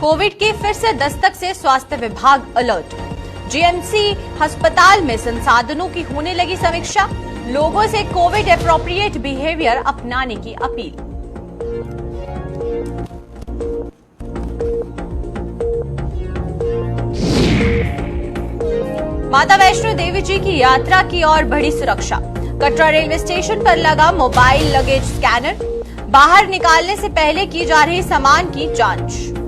Covid की फिर से दस्तक से स्वास्थ्य विभाग अलर्ट। जीएमसी अस्पताल में संसाधनों की होने लगी समीक्षा। लोगों से कोविड एप्रोप्रिएट बिहेवियर अपनाने की अपील। माता वैष्णो देवी जी की यात्रा की और बढ़ी सुरक्षा। कटरा रेलवे स्टेशन पर लगा मोबाइल लगेज स्कैनर। बाहर निकालने से पहले की जा रही सामान की जांच।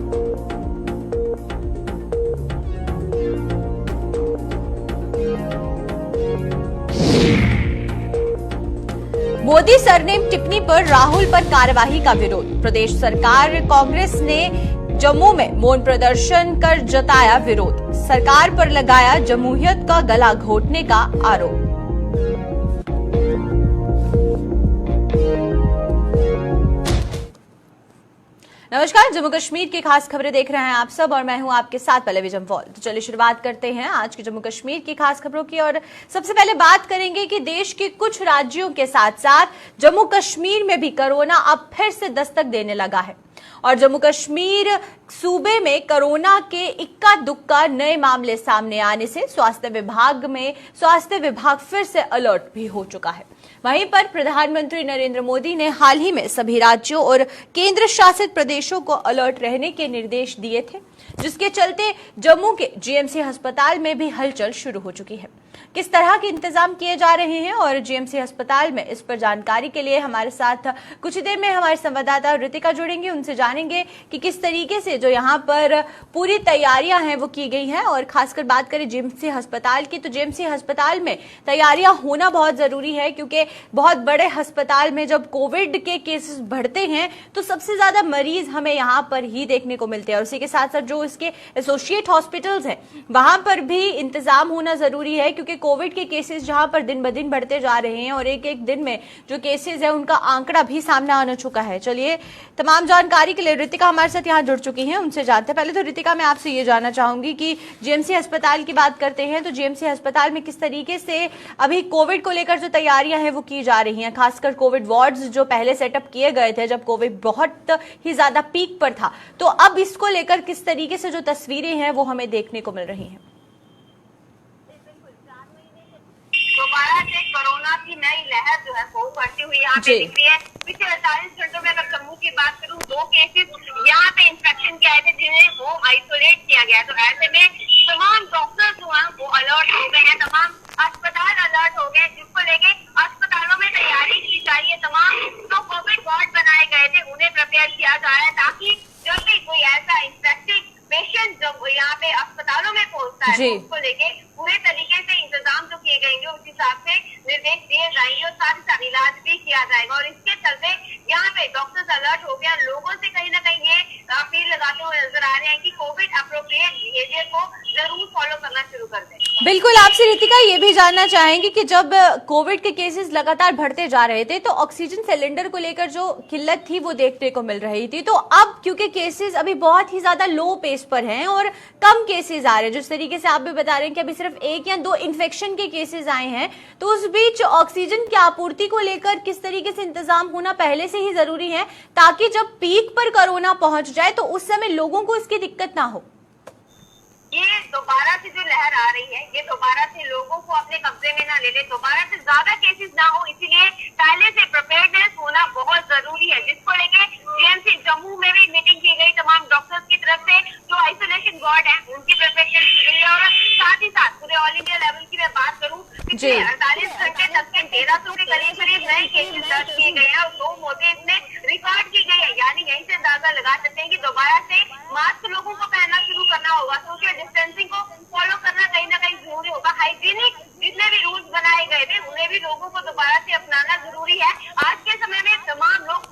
मोदी सरनेम टिप्पणी पर राहुल पर कार्यवाही का विरोध। प्रदेश सरकार कांग्रेस ने जम्मू में मौन प्रदर्शन कर जताया विरोध। सरकार पर लगाया जमहूरियत का गला घोटने का आरोप। नमस्कार, जम्मू कश्मीर की खास खबरें देख रहे हैं आप सब और मैं हूं आपके साथ पल्लवी जम्वाल। तो चलिए शुरुआत करते हैं आज की जम्मू कश्मीर की खास खबरों की और सबसे पहले बात करेंगे कि देश के कुछ राज्यों के साथ साथ जम्मू कश्मीर में भी कोरोना अब फिर से दस्तक देने लगा है और जम्मू कश्मीर सूबे में कोरोना के इक्का दुक्का नए मामले सामने आने से स्वास्थ्य विभाग फिर से अलर्ट भी हो चुका है। वहीं पर प्रधानमंत्री नरेंद्र मोदी ने हाल ही में सभी राज्यों और केंद्र शासित प्रदेशों को अलर्ट रहने के निर्देश दिए थे, जिसके चलते जम्मू के जीएमसी अस्पताल में भी हलचल शुरू हो चुकी है। किस तरह के इंतजाम किए जा रहे हैं और जीएमसी अस्पताल में, इस पर जानकारी के लिए हमारे साथ कुछ ही देर में हमारे संवाददाता ऋतिका जुड़ेंगे। उनसे जानेंगे कि किस तरीके से जो यहाँ पर पूरी तैयारियां हैं वो की गई हैं और खासकर बात करें जीएमसी अस्पताल की, तो जीएमसी अस्पताल में तैयारियां होना बहुत जरूरी है क्योंकि बहुत बड़े अस्पताल में जब कोविड के केसेस बढ़ते हैं तो सबसे ज्यादा मरीज हमें यहाँ पर ही देखने को मिलते हैं और उसी के साथ साथ जो इसके एसोसिएट हॉस्पिटल्स हैं वहां पर भी इंतजाम होना जरूरी है क्योंकि कोविड के केसेस जहां पर दिन ब दिन बढ़ते जा रहे हैं और एक एक दिन में जो केसेस है उनका आंकड़ा भी सामने आना चुका है। चलिए, तमाम जानकारी के लिए ऋतिका हमारे साथ यहाँ जुड़ चुकी हैं, उनसे जानते हैं। पहले तो ऋतिका, मैं आपसे ये जानना चाहूंगी कि जीएमसी अस्पताल की बात करते हैं तो जीएमसी अस्पताल में किस तरीके से अभी कोविड को लेकर जो तैयारियां हैं वो की जा रही हैं, खासकर कोविड वार्ड्स जो पहले सेटअप किए गए थे जब कोविड बहुत ही ज्यादा पीक पर था, तो अब इसको लेकर किस तरीके से जो तस्वीरें हैं वो हमें देखने को मिल रही हैं? दोबारा से कोरोना की नई लहर जो है वो बढ़ती हुई यहाँ पे दिख रही है। पिछले 48 घंटों में अगर जम्मू की बात करूँ, 2 केसेस यहाँ पे इंफेक्शन के आए थे जिन्हें होम आइसोलेट किया गया। तो ऐसे में तमाम डॉक्टर जो है वो अलर्ट हो गए हैं, तमाम अस्पताल अलर्ट हो गए, जिसको लेके अस्पतालों में तैयारी की जा रही है। तमाम जो कोविड वार्ड बनाए गए थे उन्हें प्रिपेयर किया जा रहा है ताकि जब भी कोई ऐसा इन्फेक्टेड पेशेंट जब यहाँ पे अस्पतालों में पहुंचता है तो उसको लेके पूरे तरीके से इंतजाम जो किए जाएंगे उस हिसाब से निर्देश दिए जाएंगे और साथ ही साथ इलाज भी किया जाएगा। और इसके चलते यहाँ पे डॉक्टर्स अलर्ट हो गया, लोगों से कहीं ना कहीं ये अपील लगाते हुए नजर आ रहे हैं कि कोविड अप्रोप्रिएट बिहेवियर को जरूर फॉलो करना शुरू कर दें। बिल्कुल, आपसे ऋतिका ये भी जानना चाहेंगे कि जब कोविड के केसेस लगातार बढ़ते जा रहे थे तो ऑक्सीजन सिलेंडर को लेकर जो किल्लत थी वो देखने को मिल रही थी, तो अब क्योंकि केसेस अभी बहुत ही ज्यादा लो पेस पर हैं और कम केसेस आ रहे हैं, जिस तरीके से आप भी बता रहे हैं कि अभी सिर्फ 1 या 2 इन्फेक्शन के केसेस आए हैं, तो उस बीच ऑक्सीजन की आपूर्ति को लेकर किस तरीके से इंतजाम होना पहले से ही जरूरी है ताकि जब पीक पर कोरोना पहुंच जाए तो उस समय लोगों को इसकी दिक्कत ना हो? ये दोबारा से जो लहर आ रही है ये दोबारा से लोगों को अपने कब्जे में ना ले ले, दोबारा से ज्यादा केसेस ना हो, इसीलिए पहले से प्रिपेयर्डनेस होना बहुत जरूरी है, जिसको लेके जीएमसी जम्मू में भी मीटिंग की गई। तमाम डॉक्टर्स की तरफ से जो आइसोलेशन वार्ड है उनकी प्रिपरेशन की गई है और साथ ही साथ पूरे ऑल इंडिया लेवल की मैं बात करूँ, पिछले 48 घंटे तक के 1300 के करीब नए केसेस दर्ज किए गए हैं और 2 मौतें इसमें रिकॉर्ड की गई है। यानी यहीं से अंदाजा लगा सकते हैं कि दोबारा से मास्क लोगों को पहनना शुरू करना होगा, सोशल डिस्टेंसिंग को फॉलो करना कहीं ना कहीं जरूरी होगा, हाइजीनिक जितने भी रूल्स बनाए गए थे उन्हें भी लोगों को दोबारा से अपनाना जरूरी है। आज के समय में तमाम लोग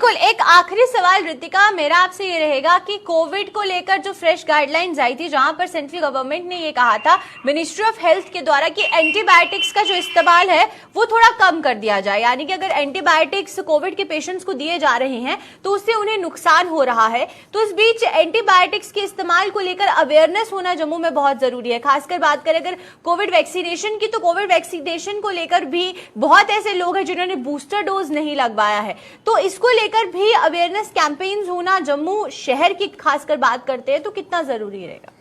बिल्कुल। एक आखिरी सवाल रितिका मेरा आपसे ये रहेगा कि कोविड को लेकर जो फ्रेश गाइडलाइंस आई थी, जहां पर सेंट्रल गवर्नमेंट ने ये कहा था मिनिस्ट्री ऑफ हेल्थ के द्वारा कि एंटीबायोटिक्स का जो इस्तेमाल है वो थोड़ा कम कर दिया जाए, यानी कि अगर एंटीबायोटिक्स कोविड के पेशेंट्स को दिए जा रहे हैं तो उससे उन्हें नुकसान हो रहा है। तो इस बीच एंटीबायोटिक्स के इस्तेमाल को लेकर अवेयरनेस होना जम्मू में बहुत जरूरी है। खासकर बात करें अगर कोविड वैक्सीनेशन की, तो कोविड वैक्सीनेशन को लेकर भी बहुत ऐसे लोग हैं जिन्होंने बूस्टर डोज नहीं लगवाया है, तो इसको लेकर भी अवेयरनेस कैंपेन्स होना जम्मू शहर की खासकर बात करते हैं तो कितना जरूरी रहेगा?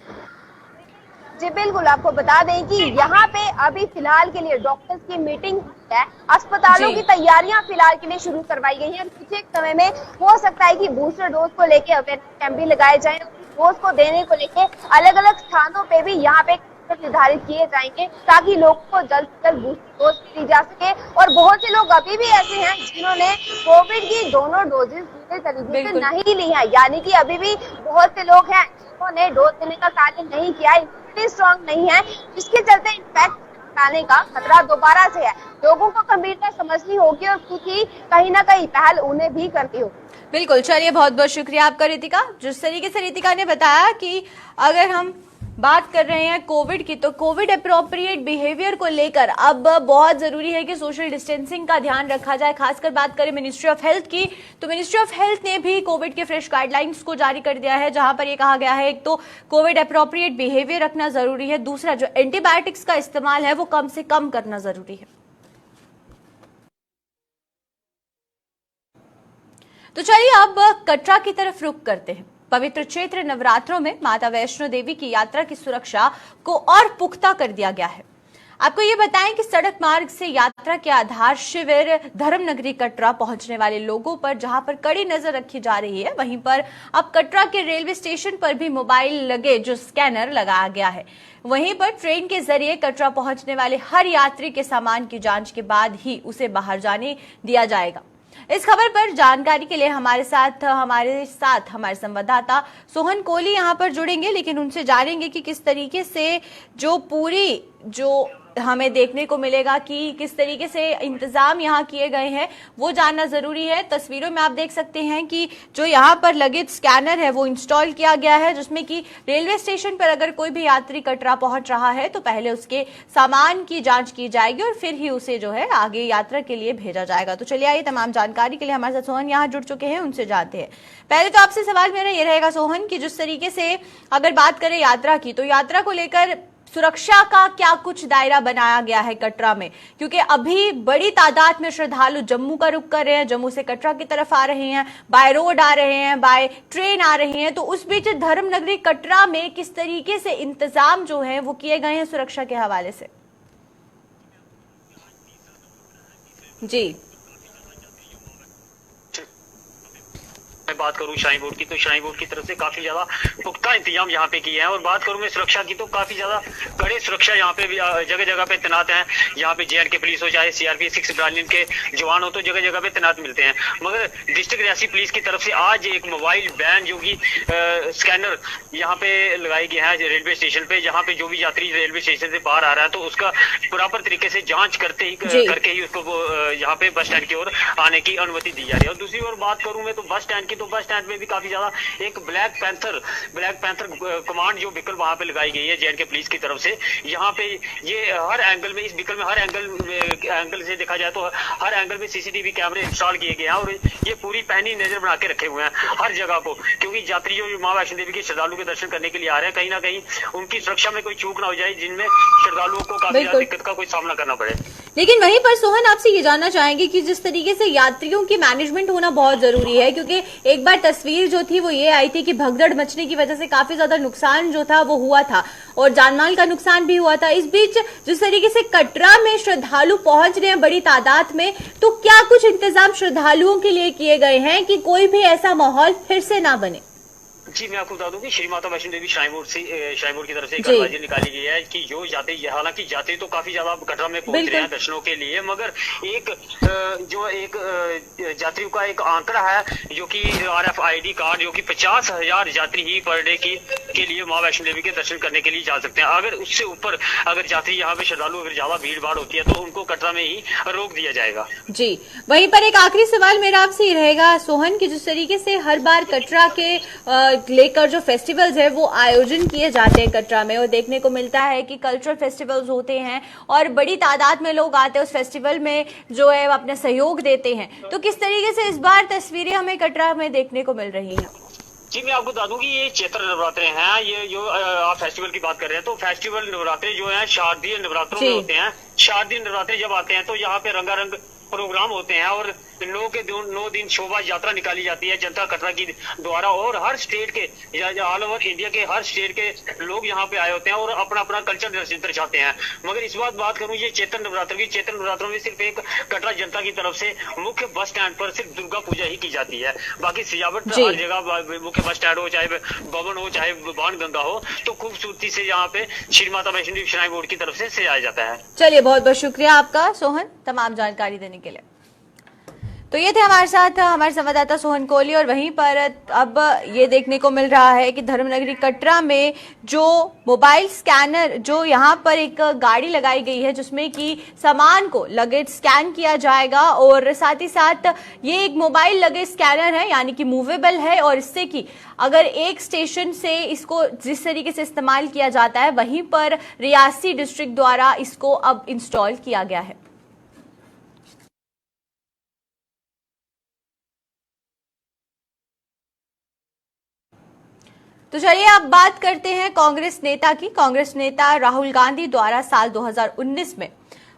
जी बिल्कुल, आपको बता दें कि यहाँ पे अभी फिलहाल के लिए डॉक्टर्स की मीटिंग है, अस्पतालों की तैयारियां फिलहाल के लिए शुरू करवाई गई हैं। कुछ एक समय में हो सकता है कि बूस्टर डोज को लेके अवेयरनेस कैंप भी लगाए जाएं, डोज को देने को लेके अलग अलग स्थानों पे भी यहाँ पे निर्धारित किए जाएंगे ताकि लोगों को जल्द से जल्द बूस्टर डोज दी जा सके। और बहुत से लोग अभी भी ऐसे हैं जिन्होंने कोविड की दोनों डोजेज पूरे तरीके से नहीं ली है, यानी कि अभी भी बहुत से लोग हैं जिन्होंने डोज देने का कार्य नहीं किया, इम्यूनिटी स्ट्रांग नहीं है, जिसके चलते इन्फेक्ट आने का खतरा दोबारा से है। लोगों को गंभीरता समझनी होगी और खुद ही कहीं ना कहीं पहल उन्हें भी करनी होगी। बिल्कुल, चलिए बहुत बहुत शुक्रिया आपका रितिका। जिस तरीके से रितिका ने बताया कि अगर हम बात कर रहे हैं कोविड की, तो कोविड अप्रोप्रिएट बिहेवियर को लेकर अब बहुत जरूरी है कि सोशल डिस्टेंसिंग का ध्यान रखा जाए। खासकर बात करें मिनिस्ट्री ऑफ हेल्थ की, तो मिनिस्ट्री ऑफ हेल्थ ने भी कोविड के फ्रेश गाइडलाइंस को जारी कर दिया है, जहां पर यह कहा गया है एक तो कोविड अप्रोप्रिएट बिहेवियर रखना जरूरी है, दूसरा जो एंटीबायोटिक्स का इस्तेमाल है वो कम से कम करना जरूरी है। तो चलिए अब कटरा की तरफ रुख करते हैं। पवित्र क्षेत्र नवरात्रों में माता वैष्णो देवी की यात्रा की सुरक्षा को और पुख्ता कर दिया गया है। आपको ये बताएं कि सड़क मार्ग से यात्रा के आधार शिविर धर्मनगरी कटरा पहुंचने वाले लोगों पर जहां पर कड़ी नजर रखी जा रही है, वहीं पर अब कटरा के रेलवे स्टेशन पर भी मोबाइल लगेज स्कैनर लगाया गया है। वहीं पर ट्रेन के जरिए कटरा पहुंचने वाले हर यात्री के सामान की जांच के बाद ही उसे बाहर जाने दिया जाएगा। इस खबर पर जानकारी के लिए हमारे साथ हमारे संवाददाता सोहन कोहली यहां पर जुड़ेंगे, लेकिन उनसे जानेंगे कि किस तरीके से जो हमें देखने को मिलेगा कि किस तरीके से इंतजाम यहाँ किए गए हैं वो जानना जरूरी है। तस्वीरों में आप देख सकते हैं कि जो यहाँ पर लगेज स्कैनर है वो इंस्टॉल किया गया है, जिसमें कि रेलवे स्टेशन पर अगर कोई भी यात्री कटरा पहुंच रहा है तो पहले उसके सामान की जांच की जाएगी और फिर ही उसे जो है आगे यात्रा के लिए भेजा जाएगा। तो चलिए आइए तमाम जानकारी के लिए हमारे साथ सोहन यहाँ जुड़ चुके हैं, उनसे जानते हैं। पहले तो आपसे सवाल मेरा ये रहेगा सोहन कि जिस तरीके से अगर बात करें यात्रा की, तो यात्रा को लेकर सुरक्षा का क्या कुछ दायरा बनाया गया है कटरा में, क्योंकि अभी बड़ी तादाद में श्रद्धालु जम्मू का रुख कर रहे हैं, जम्मू से कटरा की तरफ आ रहे हैं, बाय रोड आ रहे हैं, बाय ट्रेन आ रहे हैं, तो उस बीच धर्मनगरी कटरा में किस तरीके से इंतजाम जो है वो किए गए हैं सुरक्षा के हवाले से? जी मैं बात करूं श्राइन बोर्ड की, तो श्राइन बोर्ड की तरफ से काफी ज्यादा पुख्ता इंतजाम यहाँ पे किए हैं। और बात करूं मैं सुरक्षा की, तो काफी ज्यादा कड़े सुरक्षा यहाँ पे जगह जगह पे तैनात हैं। यहाँ पे JNK पुलिस हो, चाहे CRP 6 बटालियन के जवान हो, तो जगह जगह पे तैनात मिलते हैं। मगर डिस्ट्रिक्ट रियासी पुलिस की तरफ से आज एक मोबाइल वैन जो कि स्कैनर यहाँ पे लगाई गई है रेलवे स्टेशन पे, जहाँ पे जो भी यात्री रेलवे स्टेशन से बाहर आ रहा है तो उसका प्रॉपर तरीके से जाँच करके ही उसको यहाँ पे बस स्टैंड की ओर आने की अनुमति दी जा रही है। और दूसरी ओर बात करूं मैं तो बस स्टैंड की, तो बस स्टैंड में भी काफी ज्यादा एक ब्लैक पैंथर कमांड जो व्हीकल वहां पे लगाई गई है JNK पुलिस की तरफ से। यहाँ पे ये हर एंगल में, इस व्हीकल में हर एंगल से देखा जाए तो हर एंगल में CCTV कैमरे इंस्टॉल किए गए हैं और ये पूरी पैनी नजर बना के रखे हुए हैं हर जगह को, क्योंकि यात्री जो मां वैष्णो देवी के श्रद्धालु के दर्शन करने के लिए आ रहे हैं, कहीं ना कहीं उनकी सुरक्षा में कोई चूक ना हो जाए, जिनमें श्रद्धालुओं को काफी ज्यादा दिक्कत का कोई सामना करना पड़े। लेकिन वहीं पर सोहन आपसे ये जानना चाहेंगे कि जिस तरीके से यात्रियों की मैनेजमेंट होना बहुत जरूरी है, क्योंकि एक बार तस्वीर जो थी वो ये आई थी कि भगदड़ मचने की वजह से काफी ज्यादा नुकसान जो था वो हुआ था और जानमाल का नुकसान भी हुआ था। इस बीच जिस तरीके से कटरा में श्रद्धालु पहुंच रहे हैं बड़ी तादाद में, तो क्या कुछ इंतजाम श्रद्धालुओं के लिए किए गए हैं कि कोई भी ऐसा माहौल फिर से ना बने? जी मैं आपको बता दूं कि श्री माता वैष्णो देवी श्राइन बोर्ड की तरफ से एक एडवाइजरी निकाली गई है कि जो यात्री, हालांकि यात्री तो काफी ज्यादा कटरा में पहुंच रहे हैं दर्शनों के लिए, मगर एक यात्रियों का एक आंकड़ा है जो कि RFID कार्ड, जो कि 50,000 यात्री ही पर डे के लिए माँ वैष्णो देवी के दर्शन करने के लिए जा सकते हैं। अगर उससे ऊपर अगर यात्री यहाँ पे श्रद्धालु अगर ज्यादा भीड़ भाड़ होती है तो उनको कटरा में ही रोक दिया जाएगा। जी वहीं पर एक आखिरी सवाल मेरा आपसे ही रहेगा सोहन, की जिस तरीके से हर बार कटरा के लेकर जो फेस्टिवल्स है वो आयोजन किए जाते हैं कटरा में, और देखने को मिलता है कि कल्चरल फेस्टिवल्स होते हैं और बड़ी तादाद में लोग आते हैं उस फेस्टिवल में जो है अपना सहयोग देते हैं, तो किस तरीके से इस बार तस्वीरें हमें कटरा में देखने को मिल रही हैं? जी मैं आपको बता दूं कि ये चैत्र नवरात्रे हैं, ये जो आप फेस्टिवल की बात कर रहे हैं, तो फेस्टिवल नवरात्रे जो है शारदीय नवरात्रों में होते हैं। शारदीय नवरात्रे जब आते हैं तो यहाँ पे रंगारंग प्रोग्राम होते हैं और 9 दिन शोभा यात्रा निकाली जाती है जनता कटरा की द्वारा, और हर स्टेट के, ऑल ओवर इंडिया के हर स्टेट के लोग यहाँ पे आए होते हैं और अपना अपना कल्चर दर्शाते हैं। मगर इस बात करूं ये चैत्र नवरात्रों में सिर्फ एक कटरा जनता की तरफ से मुख्य बस स्टैंड पर सिर्फ दुर्गा पूजा ही की जाती है, बाकी सजावट हर जगह, मुख्य बस स्टैंड हो, चाहे भवन हो, चाहे बाण गंगा हो, तो खूबसूरती से यहाँ पे श्री माता वैष्णो देवी श्राइन बोर्ड की तरफ से सजाया जाता है। चलिए बहुत बहुत शुक्रिया आपका सोहन तमाम जानकारी देने के लिए। तो ये थे हमारे साथ हमारे संवाददाता सोहन कोहली, और वहीं पर अब ये देखने को मिल रहा है कि धर्मनगरी कटरा में जो मोबाइल स्कैनर, जो यहाँ पर एक गाड़ी लगाई गई है जिसमें कि सामान को लगेज स्कैन किया जाएगा, और साथ ही साथ ये एक मोबाइल लगेज स्कैनर है यानी कि मूवेबल है, और इससे कि अगर एक स्टेशन से इसको जिस तरीके से इस्तेमाल किया जाता है वहीं पर रियासी डिस्ट्रिक्ट द्वारा इसको अब इंस्टॉल किया गया है। तो चलिए अब बात करते हैं कांग्रेस नेता की। कांग्रेस नेता राहुल गांधी द्वारा साल 2019 में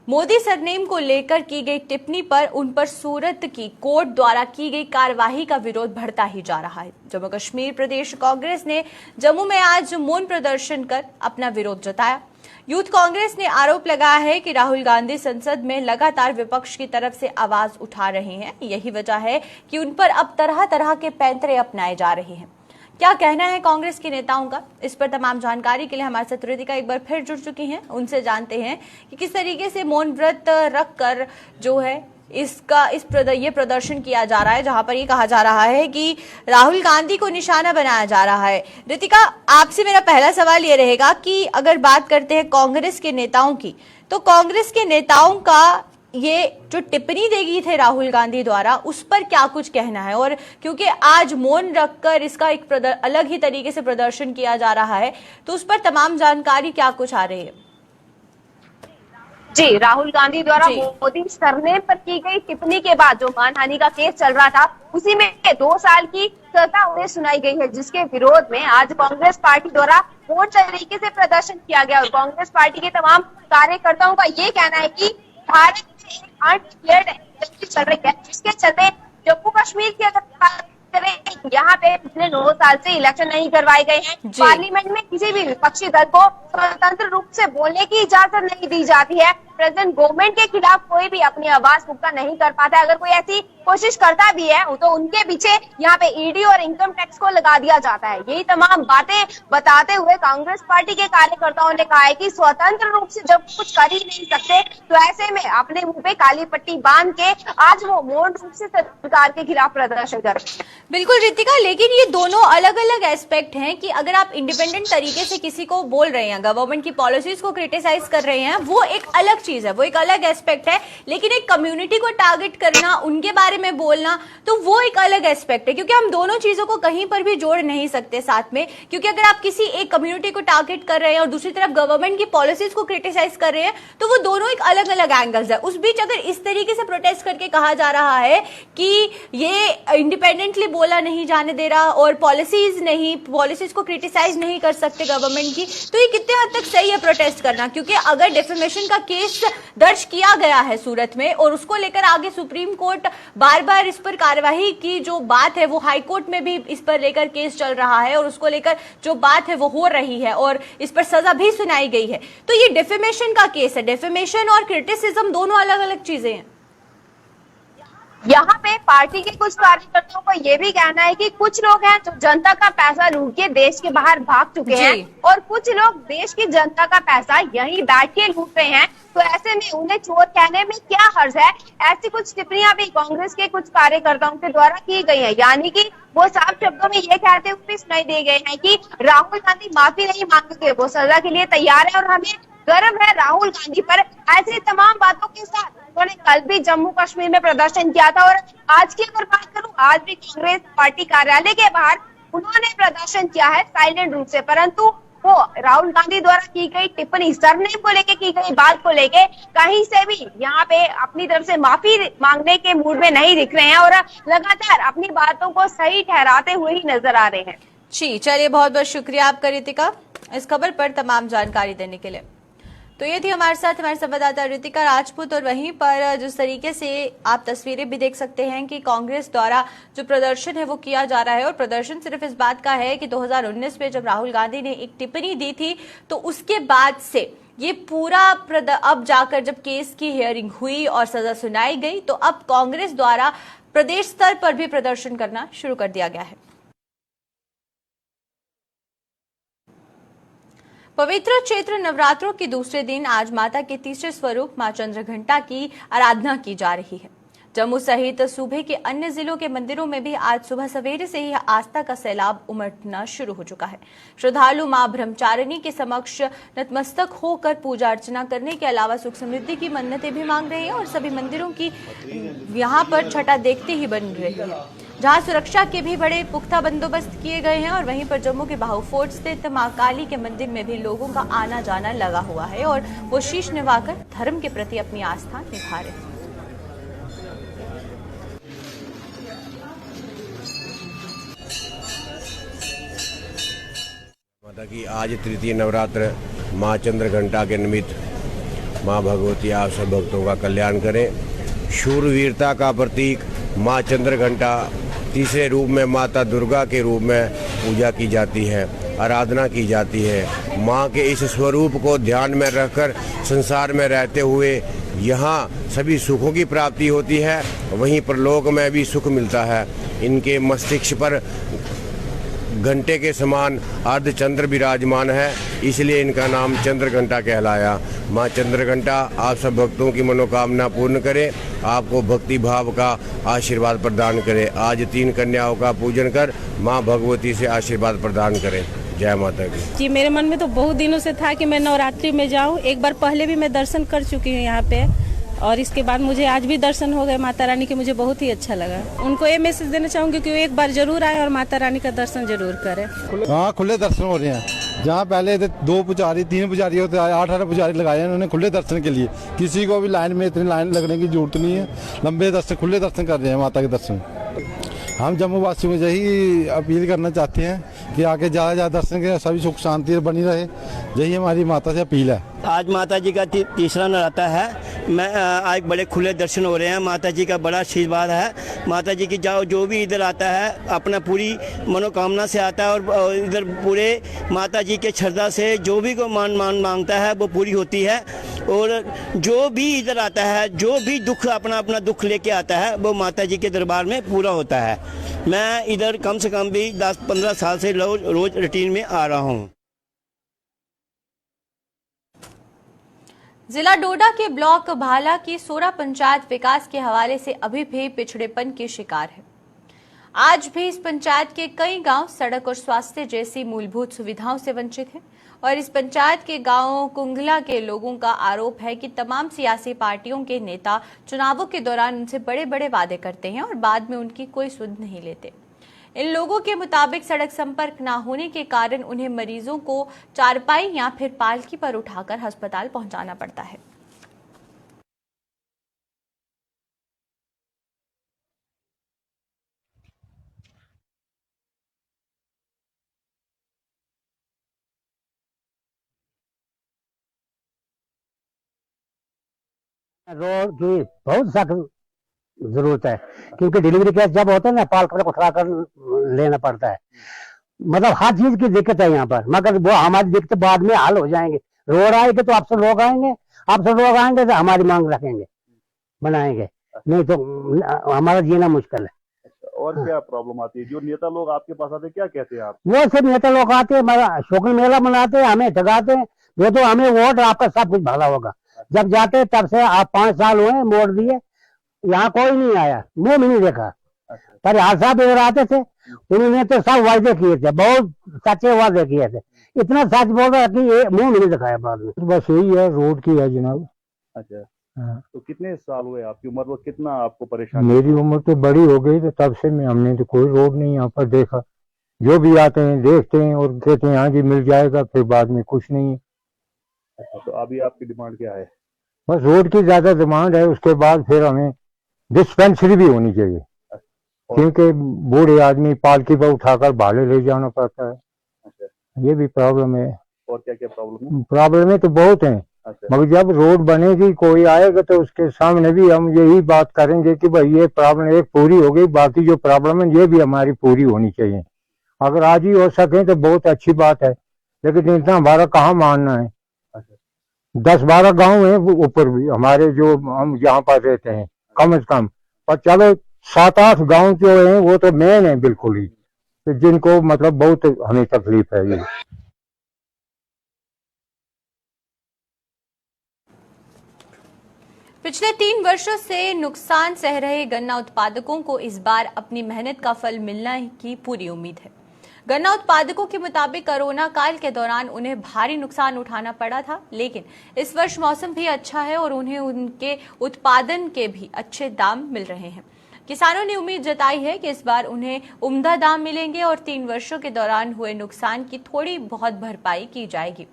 मोदी सरनेम को लेकर की गई टिप्पणी पर उन पर सूरत की कोर्ट द्वारा की गई कार्यवाही का विरोध बढ़ता ही जा रहा है। जम्मू कश्मीर प्रदेश कांग्रेस ने जम्मू में आज मौन प्रदर्शन कर अपना विरोध जताया। यूथ कांग्रेस ने आरोप लगाया है कि राहुल गांधी संसद में लगातार विपक्ष की तरफ से आवाज उठा रहे हैं, यही वजह है कि उन पर अब तरह तरह के पैंतरे अपनाए जा रहे हैं। क्या कहना है कांग्रेस के नेताओं का, इस पर तमाम जानकारी के लिए हमारे साथ रितिका एक बार फिर जुड़ चुकी हैं। उनसे जानते हैं कि किस तरीके से मौन व्रत रखकर जो है ये प्रदर्शन किया जा रहा है, जहां पर ये कहा जा रहा है कि राहुल गांधी को निशाना बनाया जा रहा है। रितिका, आपसे मेरा पहला सवाल ये रहेगा कि अगर बात करते हैं कांग्रेस के नेताओं की, तो कांग्रेस के नेताओं का ये जो टिप्पणी देगी थे राहुल गांधी द्वारा, उस पर क्या कुछ कहना है? और क्योंकि आज मौन रखकर इसका एक अलग ही तरीके से प्रदर्शन किया जा रहा है, तो उस पर तमाम जानकारी क्या कुछ आ रही है? जी, राहुल गांधी द्वारा मोदी सरनेम पर की गई टिप्पणी के बाद जो मानहानि का केस चल रहा था, उसी में 2 साल की सजा उन्हें सुनाई गई है, जिसके विरोध में आज कांग्रेस पार्टी द्वारा मौन तरीके से प्रदर्शन किया गया। और कांग्रेस पार्टी के तमाम कार्यकर्ताओं का ये कहना है कि भारत चल रही है, जिसके चलते जम्मू कश्मीर की अगर बात करें, यहाँ पे पिछले 9 साल से इलेक्शन नहीं करवाए गए हैं। पार्लियामेंट में किसी भी विपक्षी दल को स्वतंत्र रूप से बोलने की इजाजत नहीं दी जाती है। प्रेजेंट गवर्नमेंट के खिलाफ कोई भी अपनी आवाज पुख्ता नहीं कर पाता है। अगर कोई ऐसी कोशिश करता भी है तो उनके पीछे यहाँ पे ईडी और इनकम टैक्स को लगा दिया जाता है। यही तमाम बातें बताते हुए कांग्रेस पार्टी के कार्यकर्ताओं ने कहा है कि स्वतंत्र रूप से जब कुछ कर ही नहीं सकते, तो ऐसे में अपने मुंह पे काली पट्टी बांध के आज वो मौन रूप से सरकार के खिलाफ प्रदर्शन कर रहे हैं। बिल्कुल रितिका, लेकिन ये दोनों अलग अलग एस्पेक्ट हैं कि अगर आप इंडिपेंडेंट तरीके से किसी को बोल रहे हैं, गवर्नमेंट की पॉलिसीज को क्रिटिसाइज कर रहे हैं, वो एक अलग चीज है, वो एक अलग एस्पेक्ट है। लेकिन एक कम्युनिटी को टारगेट करना, उनके बारे में बोलना, तो वो एक अलग एस्पेक्ट है, क्योंकि हम दोनों चीजों को कहीं पर भी जोड़ नहीं सकते साथ में। क्योंकि अगर आप किसी एक कम्युनिटी को टारगेट कर रहे हैं और दूसरी तरफ गवर्नमेंट की पॉलिसीज को क्रिटिसाइज कर रहे हैं, तो वो दोनों एक अलग अलग एंगल्स है। उस बीच अगर इस तरीके से प्रोटेस्ट करके कहा जा रहा है कि ये इंडिपेंडेंटली बोला नहीं जाने दे रहा और पॉलिसीज को क्रिटिसाइज नहीं कर सकते गवर्नमेंट की, तो ये कितने हद तक सही है प्रोटेस्ट करना? क्योंकि अगर डिफेमेशन का केस दर्ज किया गया है सूरत में और उसको लेकर आगे सुप्रीम कोर्ट बार बार इस पर कार्यवाही की जो बात है, वो हाई कोर्ट में भी इस पर लेकर केस चल रहा है और उसको लेकर जो बात है वो हो रही है और इस पर सजा भी सुनाई गई है, तो ये डिफेमेशन का केस है। डिफेमेशन और क्रिटिसिज्म दोनों अलग अलग चीजें हैं। यहाँ पे पार्टी के कुछ कार्यकर्ताओं को ये भी कहना है कि कुछ लोग हैं जो जनता का पैसा लूट के देश के बाहर भाग चुके हैं और कुछ लोग देश की जनता का पैसा यहीं बैठ के लूट रहे हैं। तो ऐसे में उन्हें चोर कहने में क्या हर्ज है। ऐसी कुछ टिप्पणियां भी कांग्रेस के कुछ कार्यकर्ताओं के द्वारा की गई है, यानी कि वो साफ शब्दों में ये कहते हुए सुनाई दे गए हैं कि राहुल गांधी माफी नहीं मांगेंगे, वो सजा के लिए तैयार है और हमें गर्व है राहुल गांधी पर। ऐसी तमाम बातों के साथ उन्होंने कल भी जम्मू कश्मीर में प्रदर्शन किया था और आज की अगर बात करूं, आज भी कांग्रेस पार्टी कार्यालय के बाहर उन्होंने प्रदर्शन किया है साइलेंट रूप से, परंतु वो राहुल गांधी द्वारा की गई टिप्पणी, सरनेम को लेके की गई बात को लेके कहीं से भी यहाँ पे अपनी तरफ से माफी मांगने के मूड में नहीं दिख रहे हैं और लगातार अपनी बातों को सही ठहराते हुए ही नजर आ रहे हैं। जी चलिए, बहुत बहुत शुक्रिया आपका रितिका इस खबर पर तमाम जानकारी देने के लिए। तो ये थी हमारे साथ हमारे संवाददाता रितिका राजपूत। और वहीं पर जिस तरीके से आप तस्वीरें भी देख सकते हैं कि कांग्रेस द्वारा जो प्रदर्शन है वो किया जा रहा है और प्रदर्शन सिर्फ इस बात का है कि 2019 में जब राहुल गांधी ने एक टिप्पणी दी थी तो उसके बाद से ये पूरा अब जाकर जब केस की हियरिंग हुई और सजा सुनाई गई तो अब कांग्रेस द्वारा प्रदेश स्तर पर भी प्रदर्शन करना शुरू कर दिया गया है। पवित्र चैत्र नवरात्रों के दूसरे दिन आज माता के तीसरे स्वरूप मां चंद्रघंटा की आराधना की जा रही है। जम्मू सहित सूबे के अन्य जिलों के मंदिरों में भी आज सुबह सवेरे से ही आस्था का सैलाब उमड़ना शुरू हो चुका है। श्रद्धालु मां ब्रह्मचारिणी के समक्ष नतमस्तक होकर पूजा अर्चना करने के अलावा सुख समृद्धि की मन्नतें भी मांग रहे हैं और सभी मंदिरों की यहाँ पर छटा देखते ही बन रही है, जहां सुरक्षा के भी बड़े पुख्ता बंदोबस्त किए गए हैं। और वहीं पर जम्मू के बाहु फोर्ट स्थित मां काली के मंदिर में भी लोगों का आना जाना लगा हुआ है और वो शीश निवाकर धर्म के प्रति अपनी आस्था निभा रहे हैं। माता की आज तृतीय नवरात्र माँ चंद्रघंटा के निमित्त माँ भगवती आप सब भक्तों का कल्याण करें। शूरवीरता का प्रतीक माँ चंद्रघंटा तीसरे रूप में माता दुर्गा के रूप में पूजा की जाती है, आराधना की जाती है। माँ के इस स्वरूप को ध्यान में रखकर संसार में रहते हुए यहाँ सभी सुखों की प्राप्ति होती है, वहीं परलोक में भी सुख मिलता है। इनके मस्तिष्क पर घंटे के समान अर्धचंद्र विराजमान है, इसलिए इनका नाम चंद्रघंटा कहलाया। माँ चंद्रघंटा आप सब भक्तों की मनोकामना पूर्ण करे, आपको भक्ति भाव का आशीर्वाद प्रदान करे। आज 3 कन्याओं का पूजन कर माँ भगवती से आशीर्वाद प्रदान करें। जय माता की। जी मेरे मन में तो बहुत दिनों से था कि मैं नवरात्रि में जाऊं। एक बार पहले भी मैं दर्शन कर चुकी हूँ यहाँ पे और इसके बाद मुझे आज भी दर्शन हो गए माता रानी के, मुझे बहुत ही अच्छा लगा। उनको ये मैसेज देना चाहूंगी कि वो एक बार जरूर आए और माता रानी का दर्शन जरूर करें। हाँ, खुले दर्शन हो रहे हैं। जहाँ पहले 2 पुजारी 3 पुजारी होते 8 पुजारी लगाए हैं उन्होंने खुले दर्शन के लिए। किसी को भी लाइन में इतनी लाइन लगने की जरूरत नहीं है, लंबे दर्शन खुले दर्शन कर रहे हैं माता के दर्शन। हम जम्मू वासियों में यही अपील करना चाहते हैं कि आगे ज़्यादा ज़्यादा दर्शन करें, सभी सुख शांति बनी रहे, यही हमारी माता से अपील है। आज माता जी का तीसरा नवरात्र है। मैं आज बड़े खुले दर्शन हो रहे हैं। माता जी का बड़ा आशीर्वाद है। माता जी की जो भी इधर आता है अपना पूरी मनोकामना से आता है और इधर पूरे माता जी के श्रद्धा से जो भी को मान मांगता है वो पूरी होती है। और जो भी इधर आता है, जो भी दुख अपना दुख लेके आता है वो माता जी के दरबार में पूरा होता है। मैं इधर कम से कम भी 10-15 साल से रोज रूटीन में आ रहा हूँ। जिला डोडा के ब्लॉक भाला की सोरा पंचायत विकास के हवाले से अभी भी पिछड़ेपन की शिकार है। आज भी इस पंचायत के कई गांव सड़क और स्वास्थ्य जैसी मूलभूत सुविधाओं से वंचित हैं और इस पंचायत के गांव कुंगला के लोगों का आरोप है कि तमाम सियासी पार्टियों के नेता चुनावों के दौरान उनसे बड़े बड़े वादे करते हैं और बाद में उनकी कोई सुध नहीं लेते। इन लोगों के मुताबिक सड़क संपर्क न होने के कारण उन्हें मरीजों को चारपाई या फिर पालकी पर उठाकर अस्पताल पहुंचाना पड़ता है। रोड की बहुत सख्त जरूरत है, क्योंकि डिलीवरी केस जब होता है ना पालक को उठा कर लेना पड़ता है। मतलब हर चीज की दिक्कत है यहाँ पर, मगर वो हमारी दिक्कत बाद में हल हो जाएंगे। रोड आएंगे तो आपसे लोग आएंगे, आपसे लोग आएंगे तो हमारी मांग रखेंगे, बनाएंगे। नहीं तो हमारा जीना मुश्किल है। और क्या प्रॉब्लम आती है? जो नेता लोग आपके पास आते हैं क्या कहते हैं आप? वो सब नेता लोग आते हैं, शौकीन मेला मनाते हैं, हमें ठगाते हैं, वो तो हमें वोट आपका सब कुछ भला होगा। जब जाते तब से आप 5 साल हुए वोट दिए, यहाँ कोई नहीं आया, मुंह भी नहीं देखा। पर हाल साहब इधर आते थे, उन्होंने तो सब वायदे किए थे, बहुत सच्चे वादे किए थे, इतना सच बोल रहा कि ये मुंह नहीं दिखाया बाद में। बस यही है, रोड की है जनाब। अच्छा, हाँ। तो कितने साल हुए आपकी उम्र, वो कितना आपको परेशान? मेरी उम्र तो बड़ी हो गई, तो तब से हमने तो कोई रोड नहीं यहाँ पर देखा। जो भी आते हैं देखते हैं और कहते हैं हाँ जी मिल जाएगा, फिर बाद में कुछ नहीं है। अच्छा, तो अभी आपकी डिमांड क्या है? बस रोड की ज्यादा डिमांड है, उसके बाद फिर हमें डिस्पेंसरी भी होनी चाहिए, क्योंकि बूढ़े आदमी पालकी पर उठाकर भाले ले जाना पड़ता है। अच्छा, ये भी प्रॉब्लम है। और क्या क्या प्रॉब्लम है? प्रॉब्लम तो बहुत है, अच्छा, मगर जब रोड बनेगी कोई आएगा तो उसके सामने भी हम यही बात करेंगे कि भाई ये प्रॉब्लम एक पूरी हो गई, बाकी जो प्रॉब्लम है ये भी हमारी पूरी होनी चाहिए। अगर आज ही हो सके तो बहुत अच्छी बात है, लेकिन इतना हमारा कहाँ मानना है। 10-12 गांव है ऊपर भी हमारे, जो हम यहाँ पर रहते हैं कम से कम, पर चलो 7-8 गांव जो है वो तो मेन है बिल्कुल ही, तो जिनको मतलब बहुत हमें तकलीफ है। ये पिछले 3 वर्षों से नुकसान सह रहे गन्ना उत्पादकों को इस बार अपनी मेहनत का फल मिलना की पूरी उम्मीद है। गन्ना उत्पादकों के मुताबिक कोरोना काल के दौरान उन्हें भारी नुकसान उठाना पड़ा था, लेकिन इस वर्ष मौसम भी अच्छा है और उन्हें उनके उत्पादन के भी अच्छे दाम मिल रहे हैं। किसानों ने उम्मीद जताई है कि इस बार उन्हें उम्दा दाम मिलेंगे और 3 वर्षों के दौरान हुए नुकसान की थोड़ी बहुत भरपाई की जाएगी।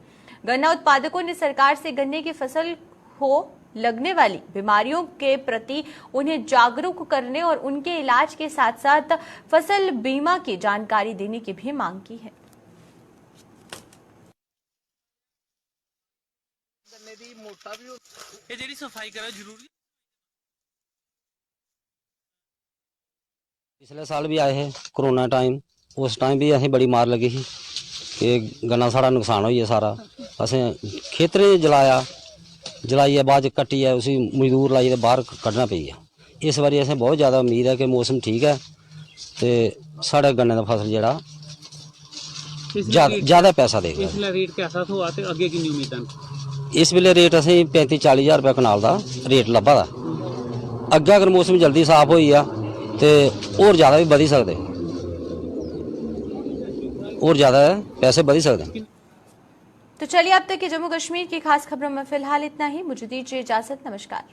गन्ना उत्पादकों ने सरकार से गन्ने की फसल हो लगने वाली बीमारियों के प्रति उन्हें जागरूक करने और उनके इलाज के साथ साथ फसल बीमा की जानकारी देने की भी मांग की है। पिछले साल भी आए हैं कोरोना टाइम, उस टाइम भी असें बड़ी मार लगी थी कि गन्ना साड़ा नुकसान हो सारा। असें खेतरें जलाइए बाद कट्टी है, उसी मजदूर लाइए बाहर कड्ढना पई है। इस बारी असें बहुत ज़्यादा उम्मीद है कि मौसम ठीक है तो साढ़े गन्ने का फसल जेह्ड़ा ज़्यादा पैसा देगा। इसलै रेट कैसा थोआ ते अग्गे किन्नी उम्मीदां न? इस वेले रेट असें 35-40 हज़ार रुपया कनाल का रेट लब्भा दा। अग्गे अगर मौसम जल्दी साफ होई गेआ तो और ज़्यादा भी बधी सकदे, और ज़्यादा पैसे बधी सकदे। तो चलिए अब तक की जम्मू कश्मीर की खास खबरों में फिलहाल इतना ही। मुझे दीजिए इजाजत, नमस्कार।